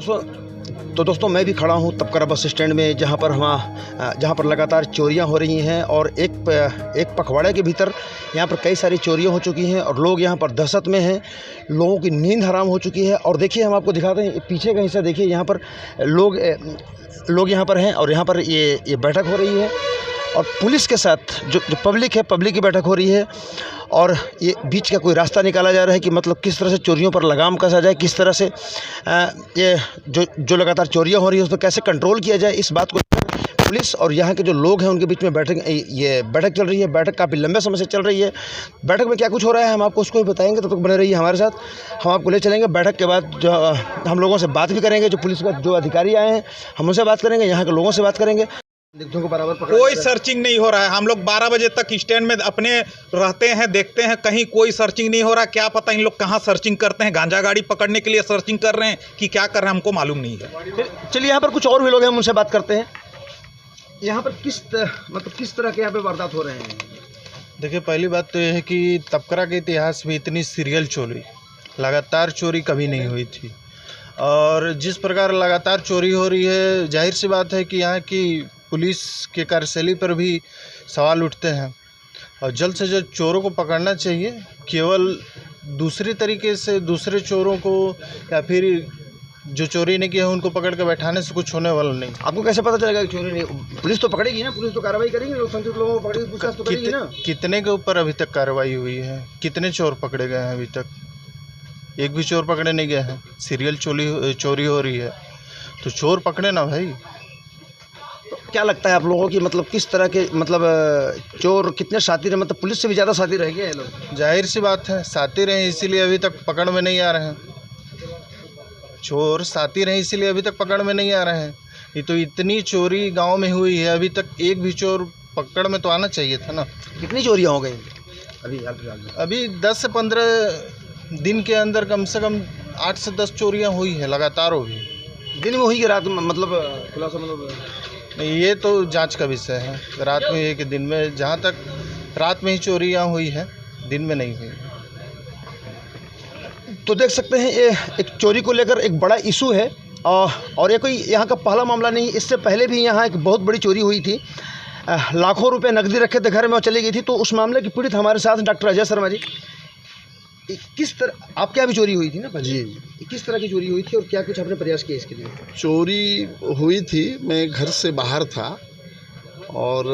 दोस्तों मैं भी खड़ा हूँ तपकरा बस स्टैंड में, जहाँ पर लगातार चोरियाँ हो रही हैं और एक पखवाड़े के भीतर यहाँ पर कई सारी चोरियाँ हो चुकी हैं और लोग यहाँ पर दहशत में हैं। लोगों की नींद हराम हो चुकी है। और देखिए, हम आपको दिखाते हैं पीछे का हिस्सा। देखिए, यहाँ पर लोग यहाँ पर हैं और यहाँ पर ये बैठक हो रही है और पुलिस के साथ जो पब्लिक है, पब्लिक की बैठक हो रही है। और ये बीच का कोई रास्ता निकाला जा रहा है कि मतलब किस तरह से चोरियों पर लगाम कसा जाए, किस तरह से ये जो लगातार चोरियां हो रही है उस पर कैसे कंट्रोल किया जाए। इस बात को पुलिस और यहाँ के जो लोग हैं उनके बीच में बैठक चल रही है। बैठक काफ़ी लंबे समय से चल रही है। बैठक में क्या कुछ हो रहा है हम आपको उसको भी बताएंगे, तब तक बने रहिए हमारे साथ। हम आपको ले चलेंगे। बैठक के बाद जो हम लोगों से बात भी करेंगे, जो पुलिस का जो अधिकारी आए हैं हम उनसे बात करेंगे, यहाँ के लोगों से बात करेंगे। को बराबर कोई सर्चिंग नहीं हो रहा है। हम लोग 12 बजे तक स्टैंड में अपने रहते हैं, देखते हैं, कहीं कोई सर्चिंग नहीं हो रहा। क्या पता इन लोग कहाँ सर्चिंग करते हैं, गांजा गाड़ी पकड़ने के लिए सर्चिंग कर रहे हैं कि क्या कर रहे हैं, हमको मालूम नहीं है। चलिए, यहाँ पर कुछ और भी लोग हैं, हम उनसे बात करते हैं। यहाँ पर किस तरह के यहाँ पे वारदात हो रहे हैं? देखिए, पहली बात तो यह है कि तपकरा के इतिहास में इतनी सीरियल चोरी, लगातार चोरी कभी नहीं हुई थी। और जिस प्रकार लगातार चोरी हो रही है, जाहिर सी बात है कि यहाँ की पुलिस के कार्यशैली पर भी सवाल उठते हैं। और जल्द से जल्द चोरों को पकड़ना चाहिए। केवल दूसरी तरीके से दूसरे चोरों को या फिर जो चोरी नहीं किया है उनको पकड़ के बैठाने से कुछ होने वाला नहीं। आपको कैसे पता चलेगा कि चोरी नहीं? पुलिस तो पकड़ेगी ना, पुलिस तो कार्रवाई करेगी, लोग संतुष्ट लोगों को पकड़ेगी, पूछताछ तो करेगी ना। कितने के ऊपर अभी तक कार्रवाई हुई है? कितने चोर पकड़े गए हैं? अभी तक एक भी चोर पकड़े नहीं गए हैं। सीरियल चोरी हो रही है तो चोर पकड़े ना भाई। तो क्या लगता है आप लोगों की, मतलब किस तरह के, मतलब चोर कितने शातिर हैं? मतलब पुलिस से भी ज़्यादा शातिर रह गए हैं लोग। जाहिर सी बात है, शातिर हैं इसीलिए अभी तक पकड़ में नहीं आ रहे हैं। चोर शातिर हैं इसीलिए अभी तक पकड़ में नहीं आ रहे हैं। ये तो इतनी चोरी गांव में हुई है, अभी तक एक भी चोर पकड़ में तो आना चाहिए था ना। कितनी चोरियाँ हो गई अभी 10 से 15 दिन के अंदर कम से कम 8 से 10 चोरियाँ हुई है, लगातार हुई। दिन में हुई कि रात में? मतलब खुलासा नहीं, ये तो जांच का विषय है। रात में ये कि दिन में, जहाँ तक रात में ही चोरियाँ हुई है, दिन में नहीं हुई। तो देख सकते हैं, ये एक चोरी को लेकर एक बड़ा इशू है। और ये कोई यहाँ का पहला मामला नहीं। इससे पहले भी यहाँ एक बहुत बड़ी चोरी हुई थी। लाखों रुपए नकदी रखे थे घर में और चली गई थी। तो उस मामले की पीड़ित हमारे साथ डॉक्टर अजय शर्मा जी। किस तरह आपके यहाँ भी चोरी हुई थी ना? जी। किस तरह की चोरी हुई थी और क्या कुछ आपने प्रयास किया इसके लिए? चोरी हुई थी, मैं घर से बाहर था और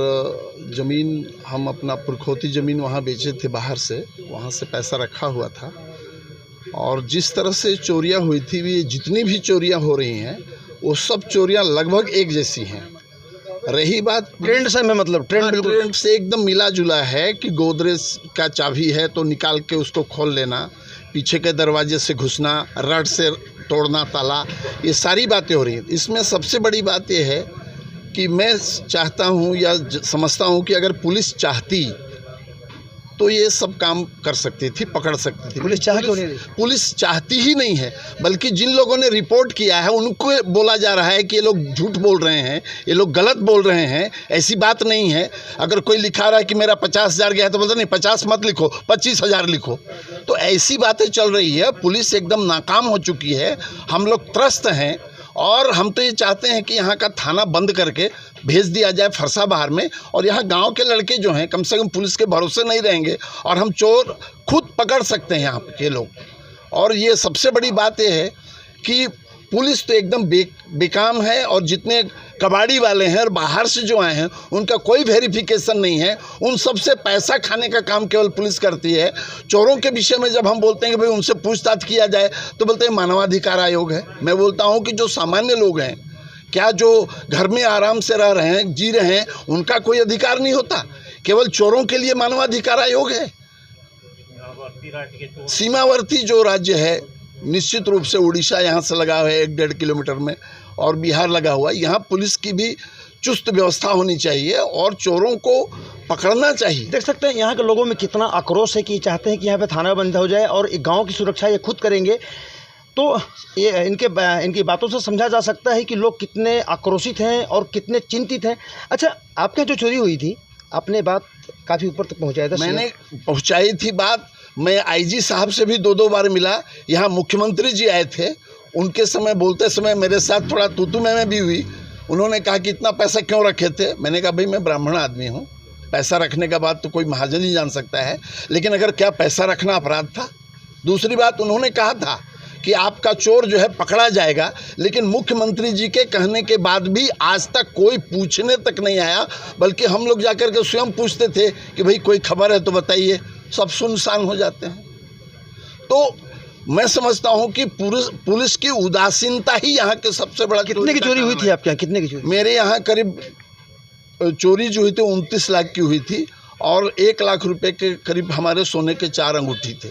ज़मीन, हम अपना पुरखौती ज़मीन वहाँ बेचे थे बाहर से, वहाँ से पैसा रखा हुआ था। और जिस तरह से चोरियाँ हुई थी, ये जितनी भी चोरियाँ हो रही हैं वो सब चोरियाँ लगभग एक जैसी हैं। रही बात ट्रेंड से, मैं मतलब ट्रेंड से एकदम मिला जुला है कि गोदरेज का चाबी है तो निकाल के उसको खोल लेना, पीछे के दरवाजे से घुसना, रड से तोड़ना ताला, ये सारी बातें हो रही हैं। इसमें सबसे बड़ी बात यह है कि मैं चाहता हूँ या समझता हूँ कि अगर पुलिस चाहती तो ये सब काम कर सकती थी, पकड़ सकती थी। पुलिस पुलिस चाहती ही नहीं है, बल्कि जिन लोगों ने रिपोर्ट किया है उनको बोला जा रहा है कि ये लोग झूठ बोल रहे हैं, ये लोग गलत बोल रहे हैं, ऐसी बात नहीं है। अगर कोई लिखा रहा है कि मेरा 50,000 गया है तो बोलता नहीं 50 मत लिखो, 25,000 लिखो। तो ऐसी बातें चल रही है। पुलिस एकदम नाकाम हो चुकी है। हम लोग त्रस्त हैं और हम तो ये चाहते हैं कि यहाँ का थाना बंद करके भेज दिया जाए फरसा बाहर में, और यहाँ गांव के लड़के जो हैं कम से कम पुलिस के भरोसे नहीं रहेंगे और हम चोर खुद पकड़ सकते हैं यहाँ के लोग। और ये सबसे बड़ी बात ये है कि पुलिस तो एकदम बेकाम है और जितने कबाड़ी वाले हैं और बाहर से जो आए हैं उनका कोई वेरिफिकेशन नहीं है। उन सब से पैसा खाने का काम केवल पुलिस करती है। चोरों के विषय में जब हम बोलते हैं कि भाई उनसे पूछताछ किया जाए तो बोलते हैं मानवाधिकार आयोग है। मैं बोलता हूं कि जो सामान्य लोग हैं, क्या जो घर में आराम से रह रहे हैं, जी रहे हैं, उनका कोई अधिकार नहीं होता? केवल चोरों के लिए मानवाधिकार आयोग है? सीमावर्ती जो राज्य है, निश्चित रूप से उड़ीसा यहाँ से लगा हुआ है 1-1.5 किलोमीटर में, और बिहार लगा हुआ है, यहाँ पुलिस की भी चुस्त व्यवस्था होनी चाहिए और चोरों को पकड़ना चाहिए। देख सकते हैं यहाँ के लोगों में कितना आक्रोश है कि चाहते हैं कि यहाँ पे थाना बंद हो जाए और गांव की सुरक्षा ये खुद करेंगे। तो ये इनकी बातों से समझा जा सकता है कि लोग कितने आक्रोशित हैं और कितने चिंतित हैं। अच्छा, आपके यहाँ जो चोरी हुई थी, आपने बात काफ़ी ऊपर तक पहुँचाया था। मैंने पहुँचाई थी बात। मैं आईजी साहब से भी 2-2 बार मिला। यहाँ मुख्यमंत्री जी आए थे, उनके समय बोलते समय मेरे साथ थोड़ा तू मैं भी हुई। उन्होंने कहा कि इतना पैसा क्यों रखे थे। मैंने कहा भाई मैं ब्राह्मण आदमी हूँ, पैसा रखने का बात तो कोई महाजन ही जान सकता है, लेकिन अगर क्या पैसा रखना अपराध था। दूसरी बात उन्होंने कहा था कि आपका चोर जो है पकड़ा जाएगा, लेकिन मुख्यमंत्री जी के कहने के बाद भी आज तक कोई पूछने तक नहीं आया, बल्कि हम लोग जाकर के स्वयं पूछते थे कि भाई कोई खबर है तो बताइए, सब सुनसान हो जाते हैं। तो मैं समझता हूं कि पुलिस की उदासीनता ही यहाँ के सबसे बड़ा। कितने की चोरी हुई थी आपके यहाँ? कितने की चोरी? मेरे यहाँ करीब चोरी जो हुई थी 29 लाख की हुई थी, और 1 लाख रुपए के करीब हमारे सोने के 4 अंगूठी थे।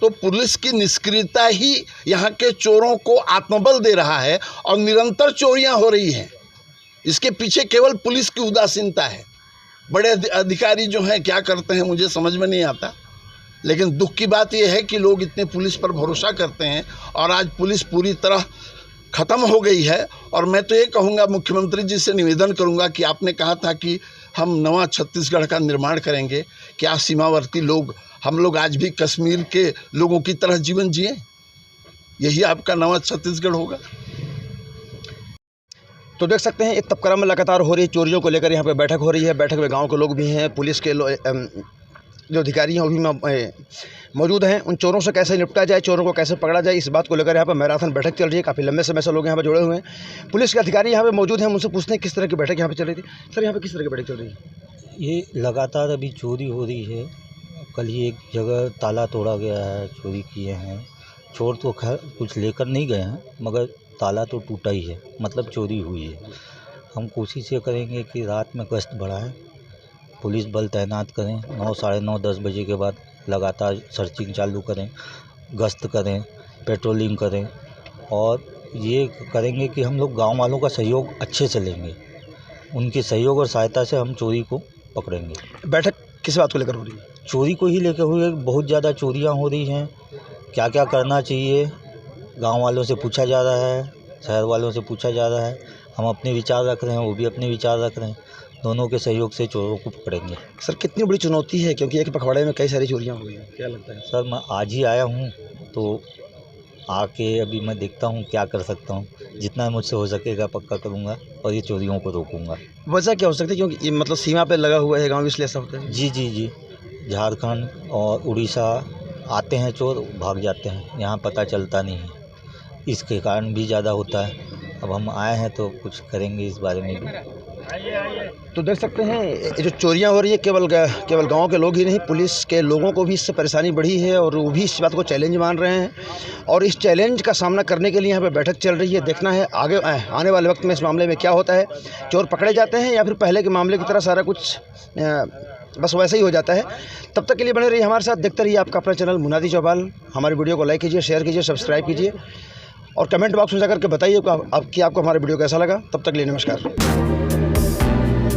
तो पुलिस की निष्क्रियता ही यहाँ के चोरों को आत्मबल दे रहा है, और निरंतर चोरियां हो रही हैं। इसके पीछे केवल पुलिस की उदासीनता है। बड़े अधिकारी जो हैं क्या करते हैं मुझे समझ में नहीं आता, लेकिन दुख की बात यह है कि लोग इतने पुलिस पर भरोसा करते हैं, और आज पुलिस पूरी तरह ख़त्म हो गई है। और मैं तो ये कहूँगा, मुख्यमंत्री जी से निवेदन करूँगा कि आपने कहा था कि हम नवा छत्तीसगढ़ का निर्माण करेंगे, क्या सीमावर्ती लोग, हम लोग आज भी कश्मीर के लोगों की तरह जीवन जिए? यही आपका नवा छत्तीसगढ़ होगा। तो देख सकते हैं, एक तपकरा में लगातार हो रही चोरियों को लेकर यहाँ पे बैठक हो रही है। बैठक में गांव के लोग भी हैं, पुलिस के जो अधिकारी हैं वो भी मौजूद हैं। उन चोरों से कैसे निपटा जाए, चोरों को कैसे पकड़ा जाए, इस बात को लेकर यहाँ पर मैराथन बैठक चल रही है। काफ़ी लंबे समय से लोग यहाँ पर जुड़े हुए हैं। पुलिस के अधिकारी यहाँ पे मौजूद हैं, उनसे पूछते हैं किस तरह की बैठक यहाँ पे चल रही थी। सर, यहाँ पे किस तरह की बैठक चल रही है? ये लगातार अभी चोरी हो रही है। कल ही एक जगह ताला तोड़ा गया है, चोरी किए हैं। चोर तो खैर कुछ लेकर नहीं गए हैं, मगर ताला तो टूटा ही है, मतलब चोरी हुई है। हम कोशिश ये करेंगे कि रात में गश्त बढ़ाएं, पुलिस बल तैनात करें, 9, साढ़े 9, 10 बजे के बाद लगातार सर्चिंग चालू करें, गश्त करें, पेट्रोलिंग करें, और ये करेंगे कि हम लोग गांव वालों का सहयोग अच्छे से लेंगे। उनके सहयोग और सहायता से हम चोरी को पकड़ेंगे। बैठक किस बात को लेकर हो रही है? चोरी को ही लेकर हुई है। बहुत ज़्यादा चोरियां हो रही हैं, क्या क्या करना चाहिए गांव वालों से पूछा जा रहा है, शहर वालों से पूछा जा रहा है। हम अपने विचार रख रहे हैं, वो भी अपने विचार रख रहे हैं। दोनों के सहयोग से चोरों को पकड़ेंगे। सर, कितनी बड़ी चुनौती है, क्योंकि एक पखवाड़े में कई सारी चोरियां हो गई हैं, क्या लगता है? सर, मैं आज ही आया हूँ, तो आके अभी मैं देखता हूँ क्या कर सकता हूँ। जितना मुझसे हो सकेगा पक्का करूँगा और ये चोरियों को रोकूँगा। वजह क्या हो सकती है, क्योंकि ये मतलब सीमा पे लगा हुआ है गाँव, इसलिए ऐसा होता है? जी, झारखंड और उड़ीसा आते हैं चोर, भाग जाते हैं, यहाँ पता चलता नहीं है, इसके कारण भी ज़्यादा होता है। अब हम आए हैं तो कुछ करेंगे इस बारे में भी। तो देख सकते हैं, ये जो चोरियां हो रही है केवल गांव के लोग ही नहीं, पुलिस के लोगों को भी इससे परेशानी बढ़ी है, और वो भी इस बात को चैलेंज मान रहे हैं। और इस चैलेंज का सामना करने के लिए यहाँ पे बैठक चल रही है। देखना है आगे आने वाले वक्त में इस मामले में क्या होता है। चोर पकड़े जाते हैं या फिर पहले के मामले की तरह सारा कुछ बस वैसे ही हो जाता है। तब तक के लिए बने रहिए हमारे साथ, देखते रहिए आपका अपना चैनल मुनादी चौपाल। हमारी वीडियो को लाइक कीजिए, शेयर कीजिए, सब्सक्राइब कीजिए, और कमेंट बॉक्स में जाकर के बताइए कि आपको हमारा वीडियो कैसा लगा। तब तक के लिए नमस्कार।